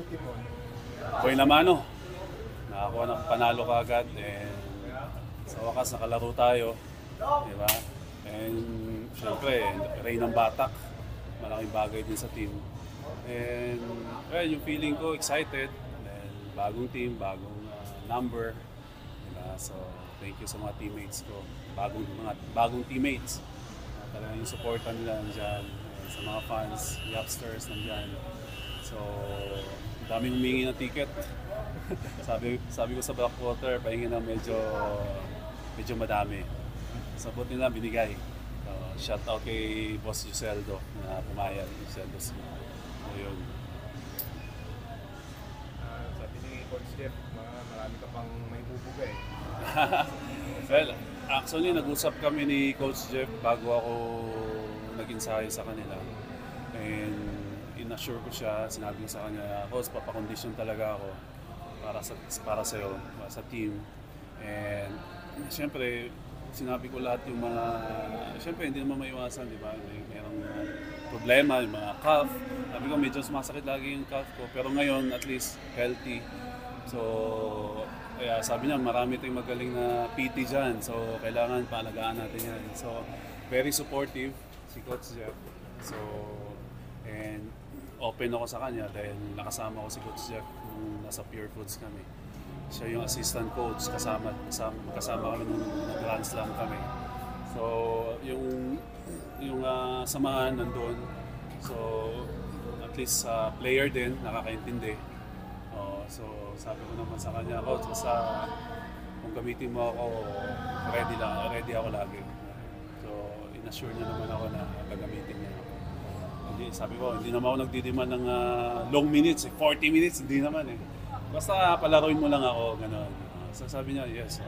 team mo? Boy Lamano, nakakuha ng panalo kaagad and sa wakas nakalaro tayo, di ba? And syempre, Ray ng Batak, malaking bagay din sa team. And yung feeling ko excited, and bagong team, bagong number, di ba? So thank you sa mga teammates ko, bagong teammates. Talagang yung supportan nila nandiyan, and sa mga fans, youngsters nandiyan. So daming humingi ng ticket. sabi ko sa Blackwater, pahingi ng medyo madami. Sa buti nila binigay. So, shout out kay Boss Giseldo na pumayag. Giseldo Smith. So yun. Sabi ni Coach Jeff, marami ka pang may bubuga eh. Well, actually nag-usap kami ni Coach Jeff bago ako nag-ensayo sa kanila. And in-assure ko siya, sinabi ko sa kanya, Coach, papakondisyon talaga ako para sa'yo, sa team. And siyempre, sinabi ko lahat yung mga, siyempre hindi naman maiwasan, di ba? Mayroong problema, yung mga calf. Sabi ko, medyo sumasakit lagi yung calf ko. Pero ngayon, at least, healthy. So, kaya sabi niya, marami tayong magaling na PT dyan. So, kailangan paalagaan natin yan. So, very supportive si Coach Jeff. So, and open ako sa kanya dahil nakasama ko si Coach Jeff nung nasa Pure Foods kami. Siya yung assistant coach, kasama kami nung Grand Slam kami. So, yung samahan nandun. So, at least player din, nakakaintindi. So, sabi ko naman sa kanya, Coach, basta kung gamitin mo ako, ready ako lagi. So, in-assure niya naman ako na gagamitin niya ako. Sabi ko, hindi naman ako nagdidiman ng long minutes, 40 minutes, hindi naman eh. Basta palaruin mo lang ako, gano'n. So sabi niya, yes.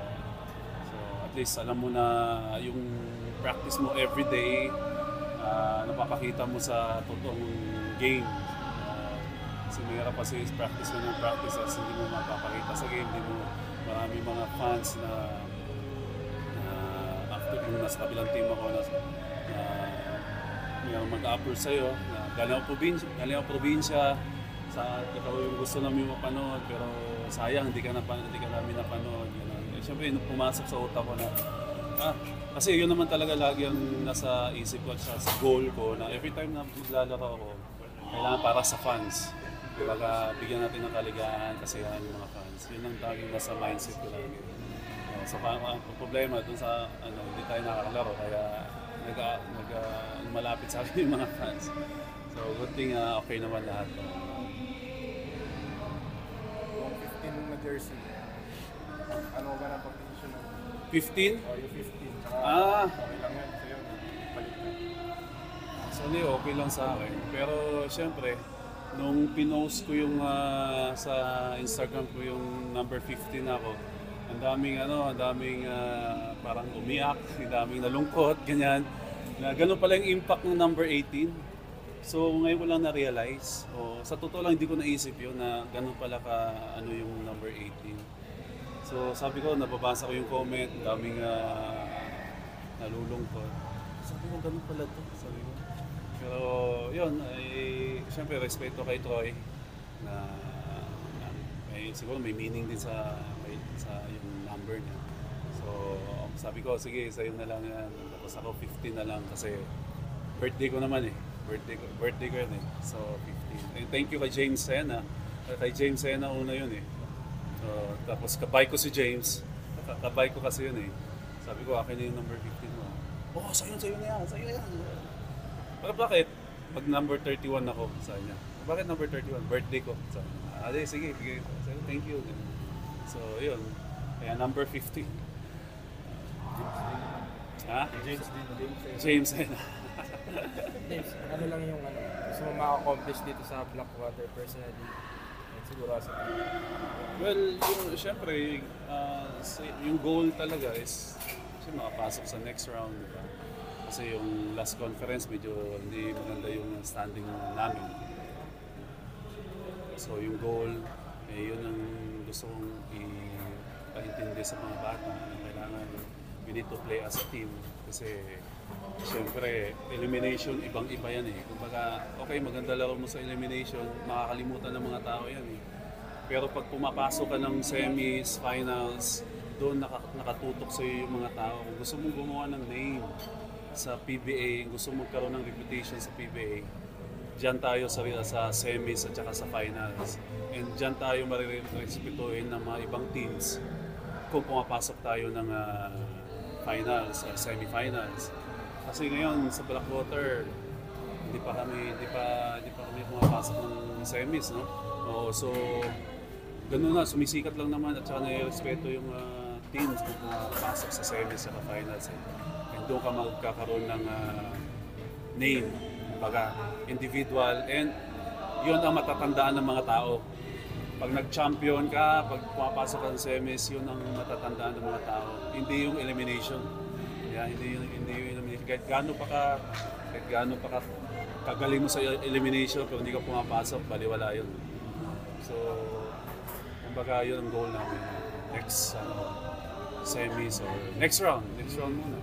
So at least alam mo na yung practice mo everyday, napapakita mo sa totoong game. Kasi mayroon pa si practice mo ng practice, hindi mo mapapakita sa game, hindi mo marami mga fans na after yung nasa kabilang team ako na mag-upload sa'yo na galing ako probinsya sa ikaw yung gusto namin mapanood pero sayang hindi ka namin napanood siyempre pumasok sa utak ko na kasi yun naman talaga lagi ang nasa isip ko at sa goal ko na every time na maglalaro ako kailangan para sa fans kumbaga bigyan natin ng kaligayahan kasi yan yung mga fans yun ang taging nasa mindset ko lagi so ang problema dun sa hindi tayo nakakalaro kaya malapit sa akin yung mga fans. So, good thing okay naman lahat. Yung 15 na jersey, ano ba na pag-position mo? 15? O yung 15, tsaka okay lang yan sa'yo, palit na. Actually, okay lang sa akin. Pero, syempre, nung pinost ko yung sa Instagram ko yung number 15 ako, ang daming parang umiyak, ang daming nalungkot, ganyan. Na ganun pala yung impact ng number 18. So ngayon ko lang na-realize, sa totoo lang hindi ko naisip yun na ganun pala yung number 18. So sabi ko, nababasa ko yung comment, daming nalulungkot. Sabi ko, ganun pala to, sabi ko. Pero yun, siyempre respeto kay Troy na siguro may meaning din sa yung number niya. So sabi ko, sige, sa'yo na lang yan. Tapos ako 15 na lang kasi birthday ko naman eh. Birthday ko yan eh. So 15. And thank you kay James Sena. Kay James Sena una yun eh. Tapos kabay ko si James. Kabay ko kasi yun eh. Sabi ko, akin na yung number 15 mo. Sa'yo na yan. Pero bakit? Pag number 31 ako sa kanya. Bakit number 31? Birthday ko. Sabi niya, sige, bigay ko. Sabi, thank you. So yun. Kaya number 15. James. James. James, ano lang yung gusto mo ma-accomplish dito sa Blackwater personally? Siguro sa Well, syempre, yung goal talaga is makapasok sa next round. Diba? Kasi yung last conference, medyo hindi maganda yung standing namin. So yung goal, yun ang gusto kong ipaintindi sa mga bata na kailangan we need to play as a team kasi Siyempre, elimination, ibang-iba yan eh. Kumbaga, okay, maganda laro mo sa elimination, makakalimutan ng mga tao yan eh. Pero pag pumapasok ka ng semis, finals, doon nakatutok sa yung mga tao. Kung gusto mong gumawa ng name sa PBA, gusto mong magkaroon ng reputation sa PBA, diyan tayo sa semis at saka sa finals. And diyan tayo marirespetuhin ng mga ibang teams kung pumapasok tayo ng finals or semifinals. Kasi ngayon sa Blackwater, hindi pa kami pumapasok ng semis, no? Oo, so ganun na, sumisikat lang naman at saka nire-respeto yung teams kung pumapasok sa semis at finals. And doon ka magkakaroon ng name, baga individual, and yun ang matatandaan ng mga tao. Pag nag-champion ka, pag pumapasok ka sa semis, yun ang matatandaan ng mga tao. Hindi yung elimination. Yeah, hindi yung elimination. Kahit gaano pa ka kagaling mo sa elimination, pero hindi ka pumapasok, baliwala yun. So, kumbaga yun ang goal namin. Next semis or next round muna.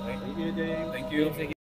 Thank you, Jay. Thank you.